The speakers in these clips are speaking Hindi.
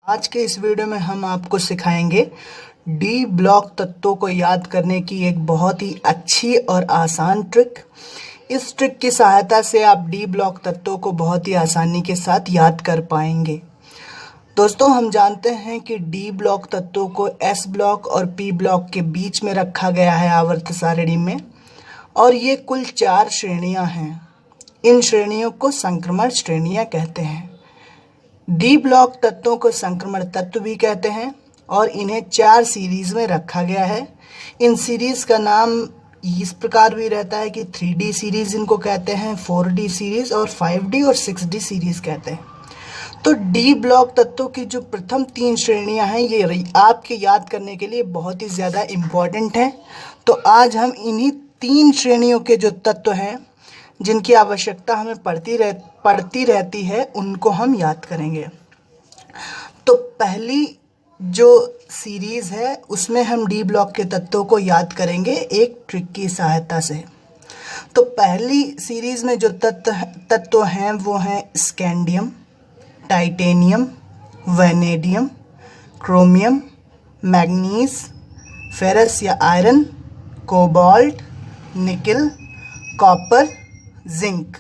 आज के इस वीडियो में हम आपको सिखाएंगे डी ब्लॉक तत्वों को याद करने की एक बहुत ही अच्छी और आसान ट्रिक। इस ट्रिक की सहायता से आप डी ब्लॉक तत्वों को बहुत ही आसानी के साथ याद कर पाएंगे। दोस्तों, हम जानते हैं कि डी ब्लॉक तत्वों को एस ब्लॉक और पी ब्लॉक के बीच में रखा गया है आवर्त सारणी में, और ये कुल 4 श्रेणियां हैं। इन श्रेणियों को संक्रमण श्रेणियां कहते हैं। डी ब्लॉक तत्वों को संक्रमण तत्व भी कहते हैं और इन्हें 4 सीरीज में रखा गया है। इन सीरीज का नाम इस प्रकार भी रहता है कि 3D सीरीज इनको कहते हैं, 4D सीरीज और 5D और 6D सीरीज कहते हैं। तो डी ब्लॉक तत्वों की जो प्रथम 3 श्रेणियां हैं ये आपके याद करने के लिए बहुत ही ज़्यादा इम्पॉर्टेंट हैं। तो आज हम इन्हीं 3 श्रेणियों के जो तत्व हैं जिनकी आवश्यकता हमें पड़ती रहती है उनको हम याद करेंगे। तो पहली जो सीरीज़ है उसमें हम डी ब्लॉक के तत्वों को याद करेंगे एक ट्रिक की सहायता से। तो पहली सीरीज़ में जो तत्व हैं वो हैं scandium, titanium, vanadium, chromium, manganese, ferrous या iron, cobalt, nickel, copper, zinc.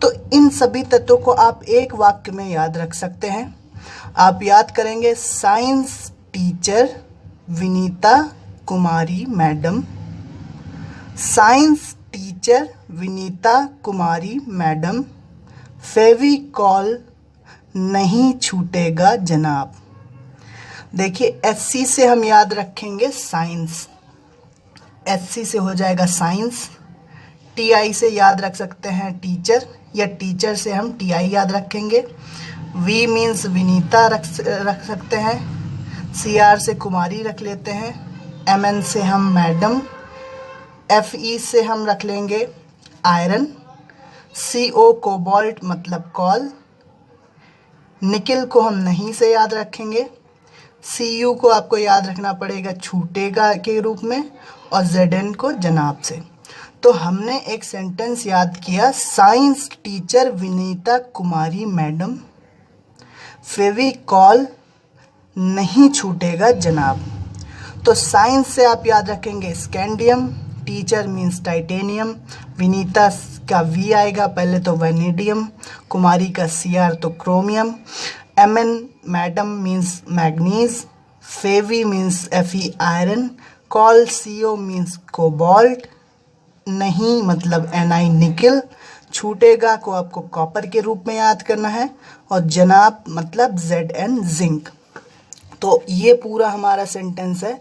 तो इन सभी तत्वों को आप एक वाक्य में याद रख सकते हैं। आप याद करेंगे साइंस टीचर विनीता कुमारी मैडम। साइंस टीचर विनीता कुमारी मैडम, फेविकॉल नहीं छूटेगा जनाब। देखिए, एससी से हम याद रखेंगे साइंस, एससी से हो जाएगा साइंस। टीआई से याद रख सकते हैं टीचर, या टीचर से हम टीआई याद रखेंगे। वी मीन्स विनीता रख सकते हैं। सीआर से कुमारी रख लेते हैं। एमएन से हम मैडम। एफई से हम रख लेंगे आयरन। सीओ कोबाल्ट मतलब कॉल। निकिल को हम नहीं से याद रखेंगे। सीयू को आपको याद रखना पड़ेगा छूटेगा के रूप में, और जेडएन को जनाब से। तो हमने एक सेंटेंस याद किया, साइंस टीचर विनीता कुमारी मैडम, फेविकॉल नहीं छूटेगा जनाब। तो साइंस से आप याद रखेंगे scandium, teacher means titanium, Vinita का वी आएगा पहले तो वैनेडियम, कुमारी का सीआर तो chromium, MN madam means manganese, फेवी means FE iron, call CO means cobalt, नहीं मतलब एनआई निकिल, छूटेगा को आपको कॉपर के रूप में याद करना है, और जनाब मतलब जेडएन जिंक। तो ये पूरा हमारा सेंटेंस है,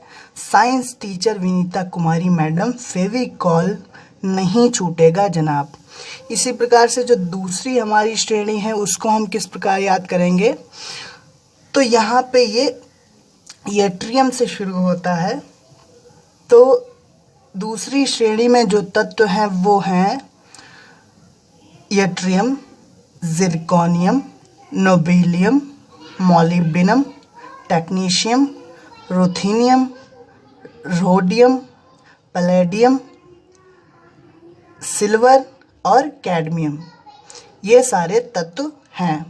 साइंस टीचर विनीता कुमारी मैडम, फेविकॉल नहीं छूटेगा जनाब। इसी प्रकार से जो दूसरी हमारी श्रेणी है उसको हम किस प्रकार याद करेंगे। तो यहाँ पे ये यट्रियम से शुरू होता है। तो दूसरी श्रेणी में जो तत्व हैं वो हैं yttrium, zirconium, nobelium, molybdenum, technetium, ruthenium, rhodium, palladium, silver और कैडमियम। ये सारे तत्व हैं।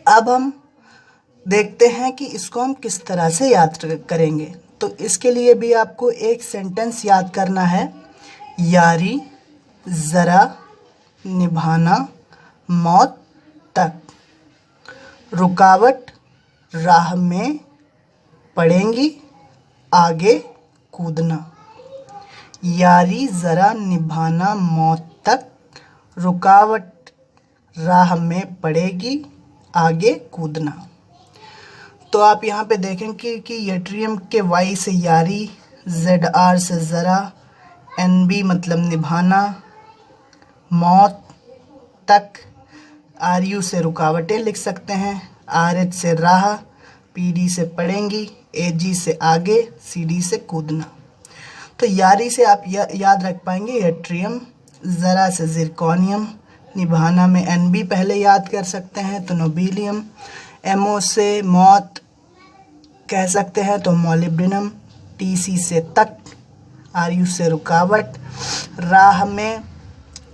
अब हम देखते हैं कि इसको हम किस तरह से याद करेंगे। तो इसके लिए भी आपको एक सेंटेंस याद करना है, यारी ज़रा निभाना मौत तक, रुकावट राह में पड़ेंगी आगे कूदना। यारी ज़रा निभाना मौत तक, रुकावट राह में पड़ेगी आगे कूदना। तो आप यहाँ पे देखेंगे कि यट्रियम के वाई से यारी, जेड आर से ज़रा, एन बी मतलब निभाना, मौत तक, आर यू से रुकावटें लिख सकते हैं, आर एच से राह, पी डी से पड़ेंगी, ए जी से आगे, सी डी से कूदना। तो यारी से आप याद रख पाएंगे यट्रियम, ज़रा से जिरकोनियम, निभाना में एन बी पहले याद कर सकते हैं तो नोबेलियम, एमओ से मौत कह सकते हैं तो मॉलिब्डेनम, टीसी से तक, आरयू से रुकावट, राह में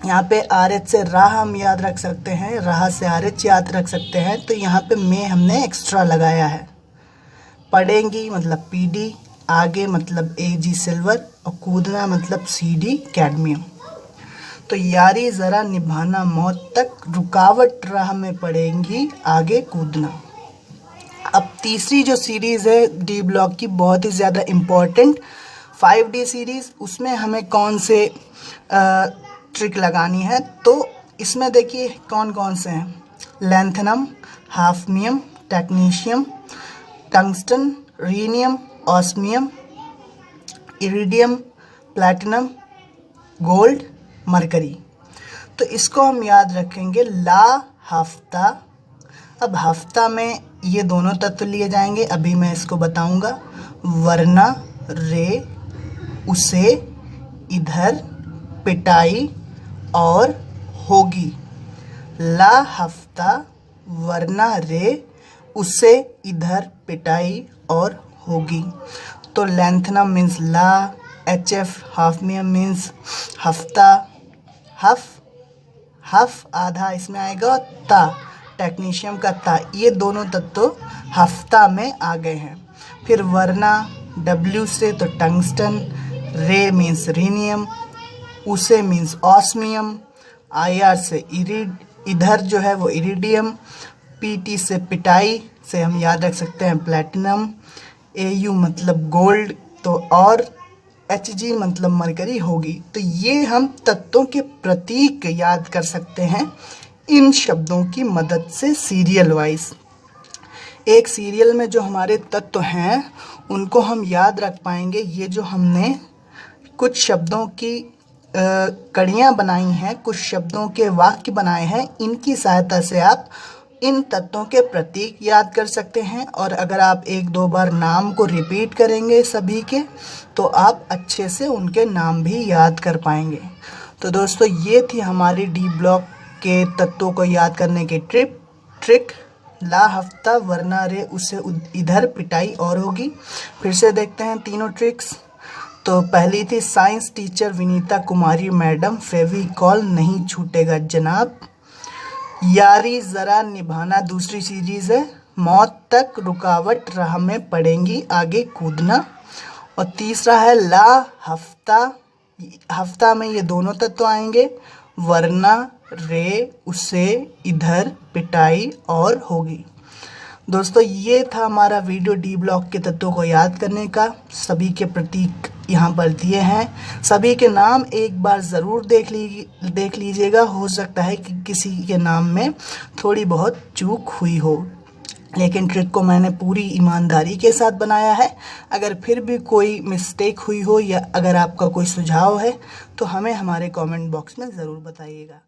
यहाँ पे आर एच से राह हम याद रख सकते हैं, राह से आर एच याद रख सकते हैं, तो यहाँ पे में हमने एक्स्ट्रा लगाया है। पढ़ेंगी मतलब पी डी, आगे मतलब ए जी सिल्वर, और कूदना मतलब सी डी कैडमियम। तो यारी ज़रा निभाना मौत तक, रुकावट राह में पड़ेंगी आगे कूदना। अब तीसरी जो सीरीज़ है डी ब्लॉक की, बहुत ही ज़्यादा इम्पोर्टेंट 5D सीरीज़, उसमें हमें कौन से ट्रिक लगानी है, तो इसमें देखिए कौन कौन से हैं। Lanthanum, hafnium, technetium, tungsten, rhenium, osmium, iridium, platinum, gold, mercury. तो इसको हम याद रखेंगे ला हफ्ता। अब हफ्ता में ये दोनों तत्व लिए जाएंगे, अभी मैं इसको बताऊंगा। वरना रे, उसे, इधर, पिटाई और होगी। ला हफ्ता, वरना रे, उसे, इधर, पिटाई और होगी। तो लैंथनम मीन्स ला, एच एफ हाफनियम मीन्स हफ्ता, हफ आधा इसमें आएगा, ता टेक्नीशियम का ता, ये दोनों तत्व हफ्ता में आ गए हैं। फिर वरना डब्ल्यू से तो टंगस्टन, रे मीन्स रीनियम, उसे मीन्स ऑस्मियम, आई आर से इधर जो है वो इरिडियम, पी टी से पिटाई से हम याद रख सकते हैं प्लैटिनम, ए यू मतलब गोल्ड, तो और एच जी मतलब मरकरी होगी। तो ये हम तत्वों के प्रतीक याद कर सकते हैं इन शब्दों की मदद से सीरियल वाइज। एक सीरियल में जो हमारे तत्व हैं उनको हम याद रख पाएंगे। ये जो हमने कुछ शब्दों की कड़ियाँ बनाई हैं, कुछ शब्दों के वाक्य बनाए हैं, इनकी सहायता से आप इन तत्वों के प्रतीक याद कर सकते हैं। और अगर आप एक दो बार नाम को रिपीट करेंगे सभी के, तो आप अच्छे से उनके नाम भी याद कर पाएंगे। तो दोस्तों ये थी हमारी डी ब्लॉक के तत्वों को याद करने की ट्रिक। ला हफ्ता, वरना रे, उसे, इधर, पिटाई और होगी। फिर से देखते हैं तीनों ट्रिक्स। तो पहली थी साइंस टीचर विनीता कुमारी मैडम, फेविकॉल नहीं छूटेगा जनाब। यारी ज़रा निभाना दूसरी सीरीज़ है, मौत तक रुकावट राह में पड़ेंगी आगे कूदना। और तीसरा है ला हफ्ता, हफ्ता में ये दोनों तत्व आएंगे, वरना रे, उसे, इधर, पिटाई और होगी। दोस्तों ये था हमारा वीडियो डी ब्लॉक के तत्वों को याद करने का। सभी के प्रतीक यहाँ पर दिए हैं, सभी के नाम एक बार ज़रूर देख लीजिएगा। हो सकता है कि किसी के नाम में थोड़ी बहुत चूक हुई हो, लेकिन ट्रिक को मैंने पूरी ईमानदारी के साथ बनाया है। अगर फिर भी कोई मिस्टेक हुई हो या अगर आपका कोई सुझाव है तो हमें हमारे कमेंट बॉक्स में ज़रूर बताइएगा।